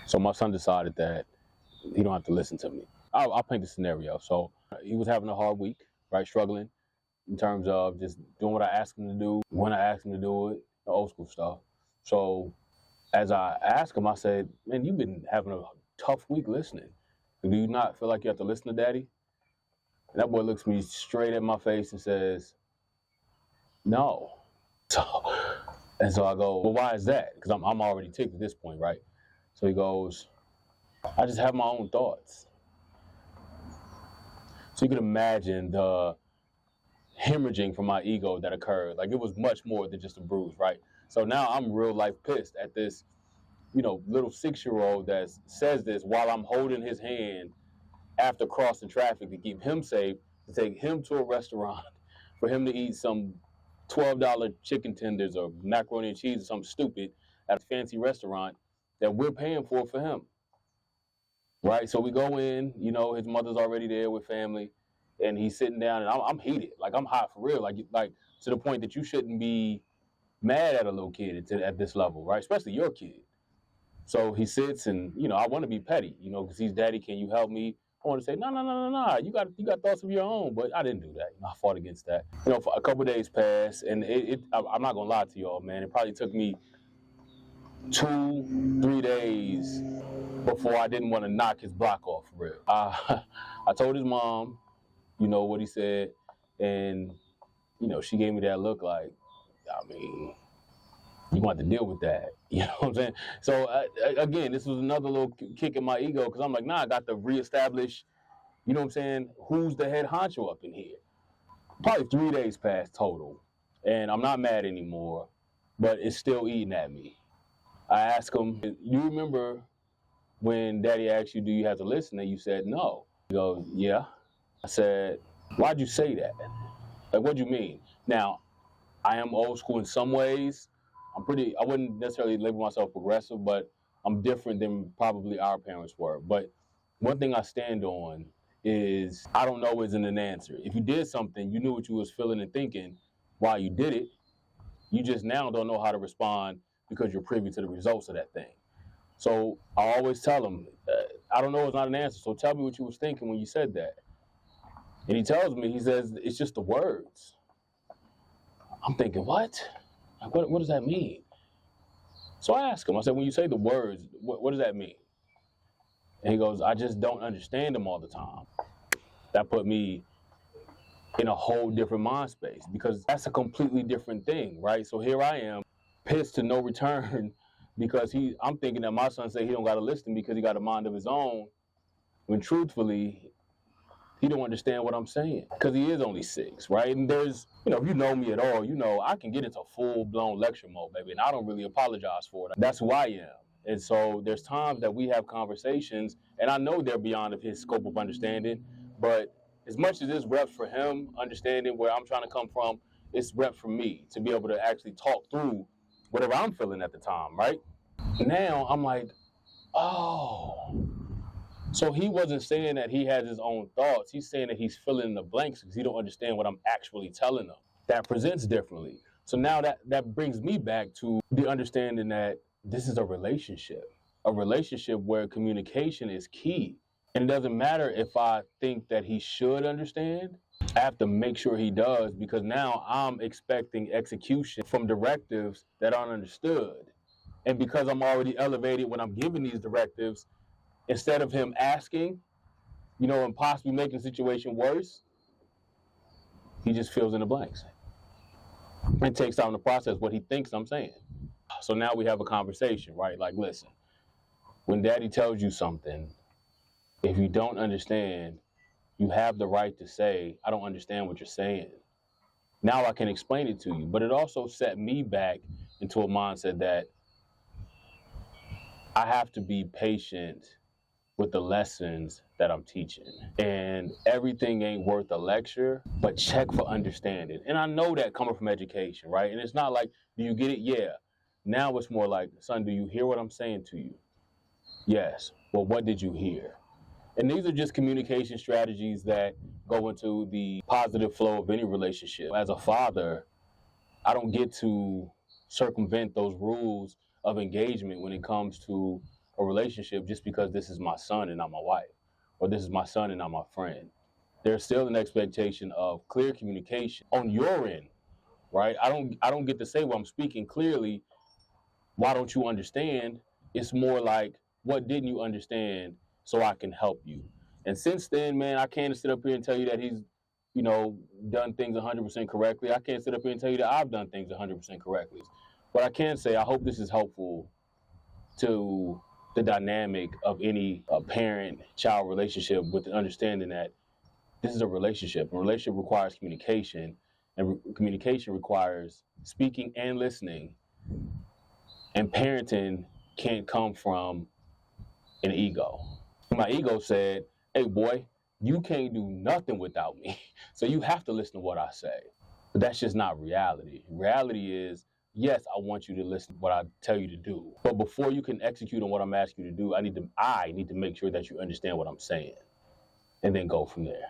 So my son decided that he don't have to listen to me. I'll paint the scenario. So he was having a hard week, right? Struggling in terms of just doing what I asked him to do, when I asked him to do it, the old school stuff. So as I asked him, I said, man, you've been having a tough week listening. Do you not feel like you have to listen to daddy? And that boy looks me straight at my face and says, no. So I go, well, why is that? Because I'm already ticked at this point, right? So he goes, I just have my own thoughts. So you can imagine the hemorrhaging from my ego that occurred. Like, it was much more than just a bruise, right? So now I'm real life pissed at this, little 6-year-old that says this while I'm holding his hand after crossing traffic to keep him safe, to take him to a restaurant, for him to eat some $12 chicken tenders or macaroni and cheese or something stupid at a fancy restaurant that we're paying for him. Right? So we go in, his mother's already there with family, and he's sitting down, and I'm heated. Like, I'm hot for real. Like to the point that you shouldn't be mad at a little kid at this level, right? Especially your kid. So he sits, and, I want to be petty, because he's, daddy, can you help me? I want to say, no. You got thoughts of your own, but I didn't do that. I fought against that. For a couple of days passed, and I'm not going to lie to y'all, man. It probably took me 2-3 days before I didn't want to knock his block off, for real. I told his mom, what he said, and, she gave me that look like, you want to deal with that. You know what I'm saying? So, again, this was another little kick in my ego, because I'm like, I got to reestablish, who's the head honcho up in here. Probably 3 days passed total, and I'm not mad anymore, but it's still eating at me. I asked him, you remember when daddy asked you, do you have to listen? And you said no. He goes, yeah. I said, why'd you say that? Like, what do you mean? Now, I am old school in some ways. I wouldn't necessarily label myself progressive, but I'm different than probably our parents were. But one thing I stand on is I don't know isn't an answer. If you did something, you knew what you was feeling and thinking while you did it. You just now don't know how to respond because you're privy to the results of that thing. So I always tell them, I don't know is not an answer, so tell me what you was thinking when you said that. And he tells me, he says, it's just the words. I'm thinking, what? Like, what does that mean? So I asked him, I said, when you say the words, what does that mean? And he goes, I just don't understand them all the time. That put me in a whole different mind space, because that's a completely different thing, right? So here I am, pissed to no return, because I'm thinking that my son said he don't got to listen because he got a mind of his own, when truthfully, he don't understand what I'm saying, because he is only 6, right? And there's, if you know me at all, I can get into full-blown lecture mode, baby, and I don't really apologize for it. That's who I am. And so there's times that we have conversations, and I know they're beyond of his scope of understanding, but as much as it's reps for him understanding where I'm trying to come from, it's reps for me to be able to actually talk through whatever I'm feeling at the time, right? Now I'm like, oh. So he wasn't saying that he has his own thoughts. He's saying that he's filling in the blanks because he don't understand what I'm actually telling him. That presents differently. So now that brings me back to the understanding that this is a relationship where communication is key. And it doesn't matter if I think that he should understand. I have to make sure he does, because now I'm expecting execution from directives that aren't understood. And because I'm already elevated when I'm giving these directives, instead of him asking, and possibly making the situation worse, he just fills in the blanks and takes time to process what he thinks I'm saying. So now we have a conversation, right? Like, listen, when daddy tells you something, if you don't understand, you have the right to say, I don't understand what you're saying. Now I can explain it to you. But it also set me back into a mindset that I have to be patient with the lessons that I'm teaching. And everything ain't worth a lecture, but check for understanding. And I know that coming from education, right? And it's not like, do you get it? Yeah. Now it's more like, son, do you hear what I'm saying to you? Yes. Well, what did you hear? And these are just communication strategies that go into the positive flow of any relationship. As a father, I don't get to circumvent those rules of engagement when it comes to a relationship just because this is my son and not my wife, or this is my son and not my friend. There's still an expectation of clear communication on your end, right? I don't get to say, well, I'm speaking clearly. Why don't you understand? It's more like, what didn't you understand so I can help you? And since then, man, I can't sit up here and tell you that he's, done things 100% correctly. I can't sit up here and tell you that I've done things 100% correctly. But I can say, I hope this is helpful to the dynamic of any parent-child relationship, with the understanding that this is a relationship. A relationship requires communication, and communication requires speaking and listening. And parenting can't come from an ego. My ego said, hey, boy, you can't do nothing without me. So you have to listen to what I say. But that's just not reality. Reality is, yes, I want you to listen to what I tell you to do. But before you can execute on what I'm asking you to do, I need to make sure that you understand what I'm saying, and then go from there.